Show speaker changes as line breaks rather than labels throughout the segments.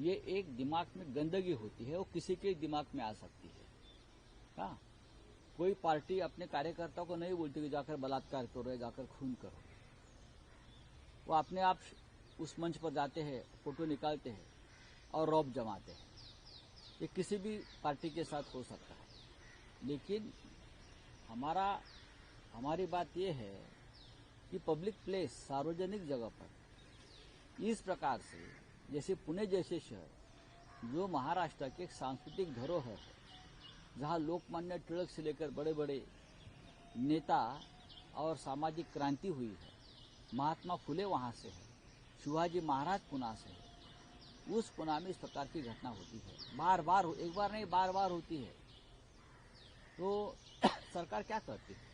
ये एक दिमाग में गंदगी होती है, वो किसी के दिमाग में आ सकती है। हाँ, कोई पार्टी अपने कार्यकर्ताओं को नहीं बोलती कि जाकर बलात्कार करो, जाकर खून करो। वो अपने आप उस मंच पर जाते हैं, फोटो निकालते हैं और रौब जमाते हैं। ये किसी भी पार्टी के साथ हो सकता है, लेकिन हमारी बात यह है कि पब्लिक प्लेस, सार्वजनिक जगह पर इस प्रकार से, जैसे पुणे जैसे शहर जो महाराष्ट्र के एक सांस्कृतिक धरोहर है, जहां लोकमान्य टिलक से लेकर बड़े बड़े नेता और सामाजिक क्रांति हुई है, महात्मा फुले वहां से है, शिवाजी महाराज पुणे से है, उस पुणे में इस प्रकार की घटना होती है, बार बार, एक बार नहीं बार बार होती है। तो सरकार क्या करती है?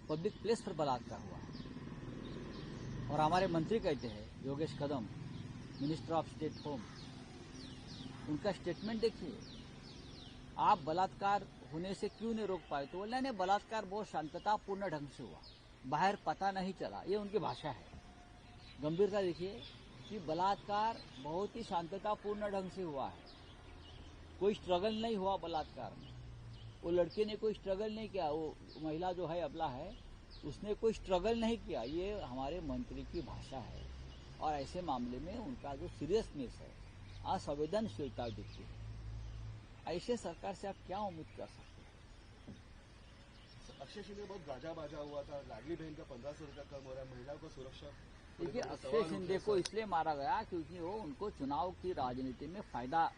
पब्लिक प्लेस पर बलात्कार हुआ है और हमारे मंत्री कहते हैं, योगेश कदम, मिनिस्टर ऑफ स्टेट होम, उनका स्टेटमेंट देखिए, आप बलात्कार होने से क्यों नहीं रोक पाए? तो बोलने नहीं, बलात्कार बहुत शांततापूर्ण ढंग से हुआ, बाहर पता नहीं चला। ये उनकी भाषा है। गंभीरता देखिए कि बलात्कार बहुत ही शांततापूर्ण ढंग से हुआ है, कोई स्ट्रगल नहीं हुआ बलात्कार में। वो लड़के ने कोई स्ट्रगल नहीं किया, वो महिला जो है, अबला है, उसने कोई स्ट्रगल नहीं किया। ये हमारे मंत्री की भाषा है और ऐसे मामले में उनका जो सीरियसनेस है, असंवेदनशीलता दिखती है। ऐसे सरकार से आप क्या उम्मीद कर सकते हैं?
अक्षय शिंदे बहुत गाजा बाजा हुआ था, लाडली बहन का 1500 रुपया कम हो रहा है, महिलाओं को सुरक्षा।
देखिए, अक्षय शिंदे को इसलिए मारा गया क्योंकि वो उनको चुनाव की राजनीति में फायदा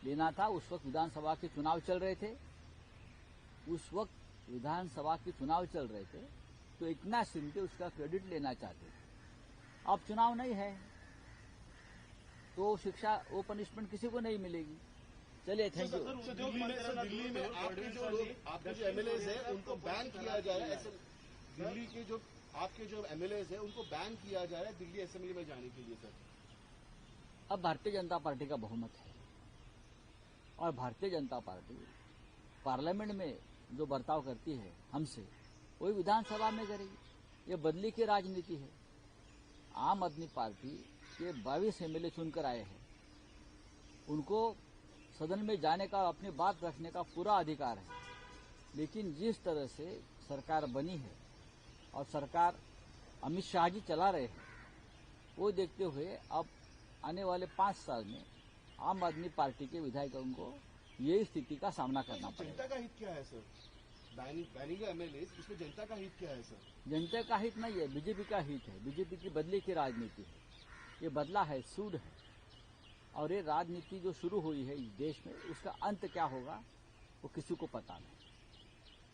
लेना था। उस वक्त विधानसभा के चुनाव चल रहे थे, तो एकनाथ शिंदे उसका क्रेडिट लेना चाहते थे। अब चुनाव नहीं है तो शिक्षा, वो पनिशमेंट किसी को नहीं मिलेगी। चलिए, थैंक यू।
दिल्ली में आपके जो एमएलएज हैं उनको बैन किया जा रहा है, दिल्ली के जो आपके जो एमएलएज हैं उनको बैन किया जा रहा है दिल्ली असेंबली में जाने के लिए। सर,
अब भारतीय जनता पार्टी का बहुमत है और भारतीय जनता पार्टी पार्लियामेंट में जो बर्ताव करती है हमसे, वही विधानसभा में करेगी। ये बदली की राजनीति है। आम आदमी पार्टी के 22 एमएलए चुनकर आए हैं, उनको सदन में जाने का और अपनी बात रखने का पूरा अधिकार है। लेकिन जिस तरह से सरकार बनी है और सरकार अमित शाह जी चला रहे हैं, वो देखते हुए अब आने वाले 5 साल में आम आदमी पार्टी के विधायकों को यही स्थिति का सामना करना पड़ेगा।
जनता का हित क्या है सर? बैनिंग एमएलए, इसमें जनता का हित क्या है सर?
जनता का हित नहीं है, बीजेपी का हित है। बीजेपी की बदले की राजनीति है, ये बदला है, सूद है। और ये राजनीति जो शुरू हुई है इस देश में, उसका अंत क्या होगा वो किसी को पता नहीं।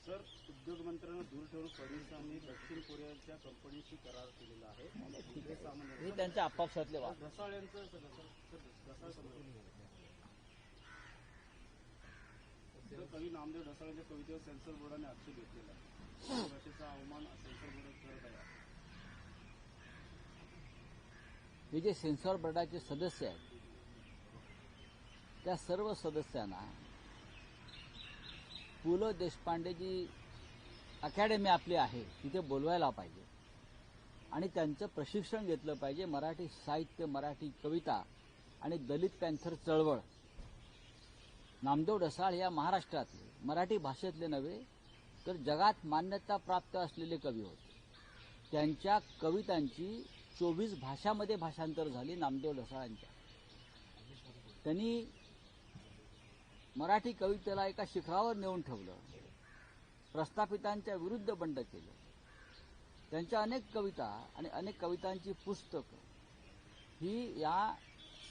सर, उद्योग मंत्र्यांना दूर ठेवून फडणवीसांनी दक्षिण कोरियाच्या कंपनीशी करार केलेला आहे।
हे त्यांच्या आपापसातले वाद।
ढसाळ यांचं कवी नामदेव ढसाळ यांच्या कवितेवर सेन्सर बोर्डाने आक्षेप घेतलेला आहे। भाषेचा अवमान सेन्सर बोर्ड करत आहे।
हे जे सेन्सॉर बोर्डाचे सदस्य आहेत, त्या सर्व सदस्यांना पु ल देशपांडेजी अकॅडमी आपली आहे तिथे बोलवायला पाहिजे आणि त्यांचं प्रशिक्षण घेतलं पाहिजे। मराठी साहित्य, मराठी कविता आणि दलित पॅन्थर चळवळ। नामदेव ढसाळ या महाराष्ट्रातले, मराठी भाषेतले नव्हे तर जगात मान्यता प्राप्त असलेले कवी होते। त्यांच्या कवितांची 24 भाषांमध्ये भाषांतर झाली नामदेव ढसाळांच्या। त्यांनी मराठी कवितेला एका शिखरावर नेऊन ठेवलं, प्रस्थापितांच्या विरुद्ध बंड केलं। त्यांच्या अनेक कविता आणि अनेक कवितांची पुस्तकं ही या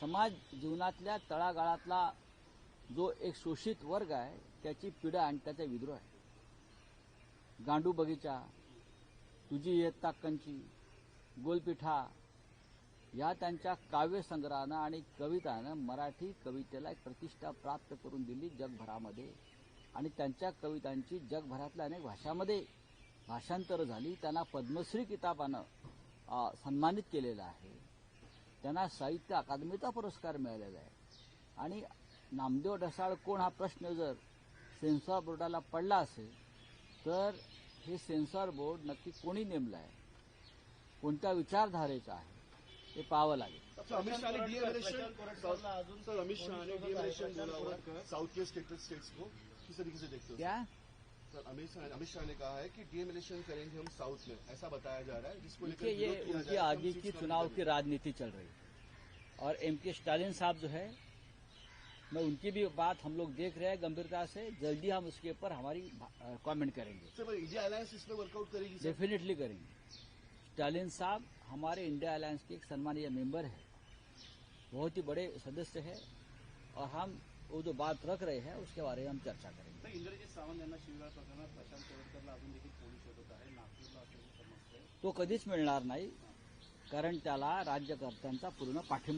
समाज जीवनातल्या तळागाळातला जो एक शोषित वर्ग आहे त्याची पीडा आणि त्याचा विद्रोह आहे। गांडू बगीचा, तुझी इयत्ता कंची, गोलपिठा या त्यांच्या काव्यसंग्रहानं आणि कवितानं मराठी कवितेला एक प्रतिष्ठा प्राप्त करून दिली जगभरामध्ये आणि त्यांच्या कवितांची जगभरातल्या अनेक भाषांमध्ये भाषांतर झाली। त्यांना पद्मश्री किताबानं सन्मानित केलेलं आहे। त्यांना साहित्य अकादमीचा पुरस्कार मिळालेला आहे। आणि नामदेव ढसाळ कोण हा प्रश्न जर सेन्सॉर बोर्डाला पडला असेल तर हे सेन्सॉर बोर्ड नक्की कोणी नेमलं आहे, कोणत्या विचारधारेचं आहे हे पाहावं लागेल।
सर अमित शाह ने
प्रशांत
डीएमिनेशन
कोरटकरला अजून
सर अमित शाह ने
पोलीस
डीएमिनेशन
प्रशांत
बोला हुआ है
कोरटकर
साउथ के स्टेट्स को किस तरीके से देखते हो
क्या
सर अमित शाह ने कहा है कि डीएमिनेशन करेंगे हम साउथ में, ऐसा बताया जा रहा है जिसको लेकर
देखिए ये
विरोध किया
उनके
जा रहा है कि
आगे
हम
की
सीट्स
चुनाव
कम
की राजनीति चल रही है और एम के स्टालिन साहब जो है, मैं उनकी भी बात हम लोग देख रहे हैं गंभीरता से। जल्दी हम उसके ऊपर हमारी कमेंट करेंगे,
सर इंडिया अलायंस इसमें वर्कआउट करेगी सर?
डेफिनेटली करेंगे। स्टालिन साहब हमारे इंडिया अलायंस के एक सम्मानीय मेंबर है, बहुत ही बड़े सदस्य है और हम वो जो बात रख रहे हैं उसके बारे में हम चर्चा करेंगे।
तर इंद्रजित सावंत यांना शिवीगाळ प्रकरणात प्रशांत कोरटकरला अजून देखील पोलीस शोधत आहे. नागपूरला असल्याची समजते.
तो कधीच मिळणार नाही, कारण त्याला राज्यकर्त्यांचा पूर्ण पाठिंबा